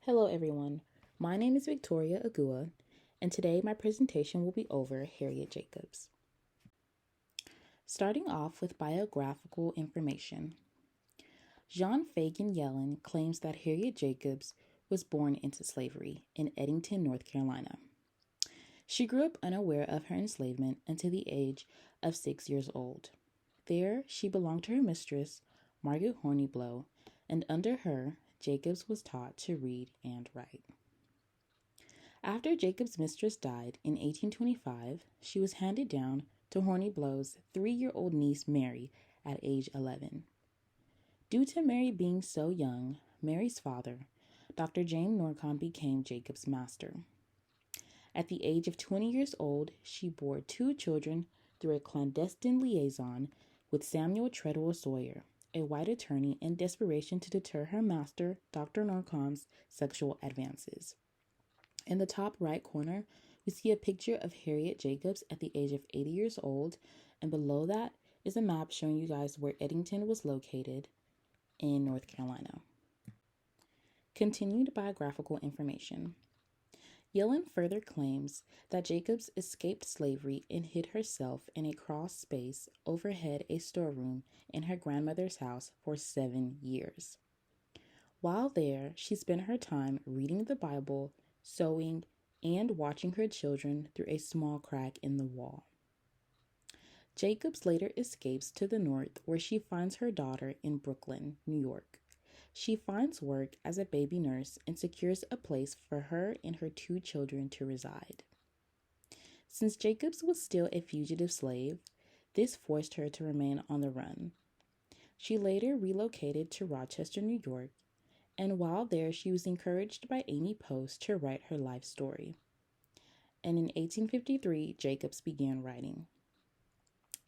Hello everyone, my name is Victoria Aguwa, and today my presentation will be over Harriet Jacobs. Starting off with biographical information. John Fagan Yellen claims that Harriet Jacobs was born into slavery in Edenton, North Carolina. She grew up unaware of her enslavement until the age of 6 years old. There, she belonged to her mistress, Margaret Horniblow, and under her, Jacobs was taught to read and write. After Jacob's mistress died in 1825, she was handed down to Horniblow's 3-year-old niece Mary at age 11. Due to Mary being so young, Mary's father, Dr. James Norcom, became Jacob's master. At the age of 20 years old, she bore 2 children through a clandestine liaison with Samuel Treadwell Sawyer, a white attorney, in desperation to deter her master, Dr. Norcom's sexual advances. In the top right corner, we see a picture of Harriet Jacobs at the age of 80 years old, and below that is a map showing you guys where Edenton was located in North Carolina. Continued biographical information. Yellen further claims that Jacobs escaped slavery and hid herself in a crawl space overhead a storeroom in her grandmother's house for 7 years. While there, she spent her time reading the Bible, sewing, and watching her children through a small crack in the wall. Jacobs later escapes to the north, where she finds her daughter in Brooklyn, New York. She finds work as a baby nurse and secures a place for her and her 2 children to reside. Since Jacobs was still a fugitive slave, this forced her to remain on the run. She later relocated to Rochester, New York, and while there, she was encouraged by Amy Post to write her life story. And in 1853, Jacobs began writing.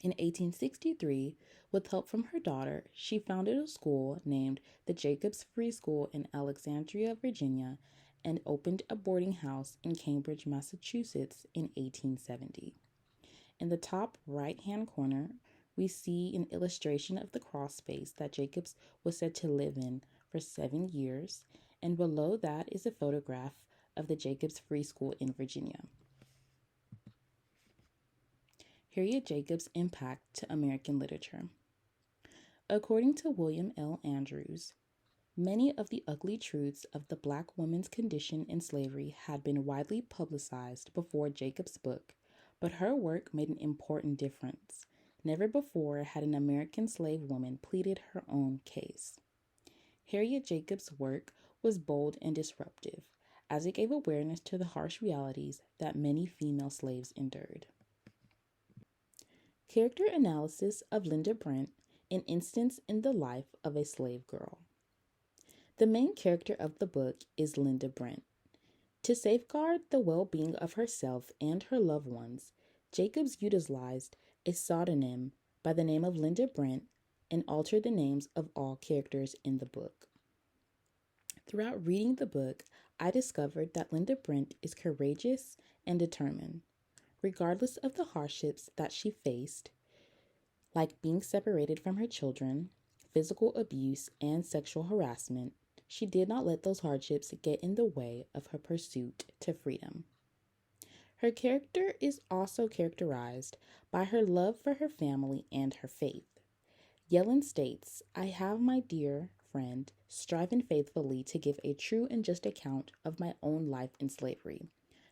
In 1863, with help from her daughter, she founded a school named the Jacobs Free School in Alexandria, Virginia, and opened a boarding house in Cambridge, Massachusetts in 1870. In the top right-hand corner, we see an illustration of the crawl space that Jacobs was said to live in for 7 years, and below that is a photograph of the Jacobs Free School in Virginia. Harriet Jacobs' impact to American literature. According to William L. Andrews, many of the ugly truths of the Black woman's condition in slavery had been widely publicized before Jacobs' book, but her work made an important difference. Never before had an American slave woman pleaded her own case. Harriet Jacobs' work was bold and disruptive, as it gave awareness to the harsh realities that many female slaves endured. Character analysis of Linda Brent, an instance in the life of a slave girl. The main character of the book is Linda Brent. To safeguard the well-being of herself and her loved ones, Jacobs utilized a pseudonym by the name of Linda Brent and altered the names of all characters in the book. Throughout reading the book, I discovered that Linda Brent is courageous and determined. Regardless of the hardships that she faced, like being separated from her children, physical abuse, and sexual harassment, she did not let those hardships get in the way of her pursuit to freedom. Her character is also characterized by her love for her family and her faith. Yellen states, "I have, my dear friend, striven faithfully to give a true and just account of my own life in slavery.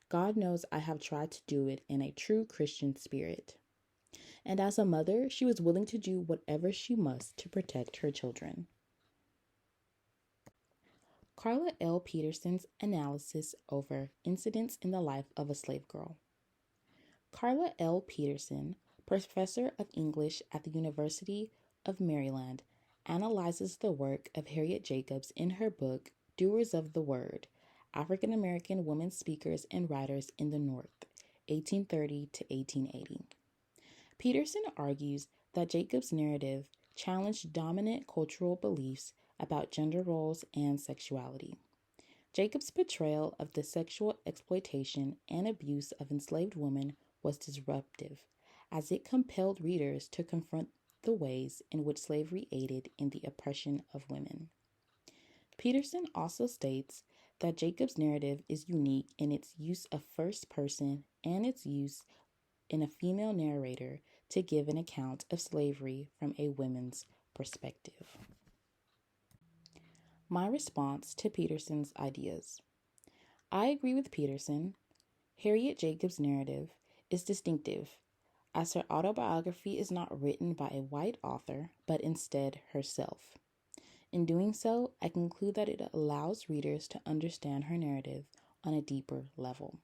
God knows I have tried to do it in a true Christian spirit." And as a mother, she was willing to do whatever she must to protect her children. Carla L. Peterson's analysis over incidents in the life of a slave girl. Carla L. Peterson, professor of English at the University of Maryland, analyzes the work of Harriet Jacobs in her book, Doers of the Word, African American Women Speakers and Writers in the North, 1830 to 1880. Peterson argues that Jacobs' narrative challenged dominant cultural beliefs about gender roles and sexuality. Jacobs' portrayal of the sexual exploitation and abuse of enslaved women was disruptive, as it compelled readers to confront the ways in which slavery aided in the oppression of women. Peterson also states that Jacob's narrative is unique in its use of first person and its use in a female narrator to give an account of slavery from a woman's perspective. My response to Peterson's ideas. I agree with Peterson. Harriet Jacobs' narrative is distinctive, as her autobiography is not written by a white author, but instead herself. In doing so, I conclude that it allows readers to understand her narrative on a deeper level.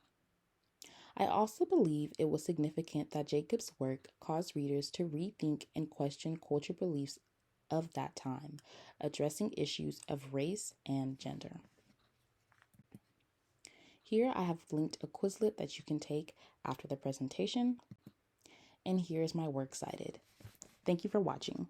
I also believe it was significant that Jacobs' work caused readers to rethink and question cultural beliefs of that time, addressing issues of race and gender. Here I have linked a Quizlet that you can take after the presentation, and here is my works cited. Thank you for watching.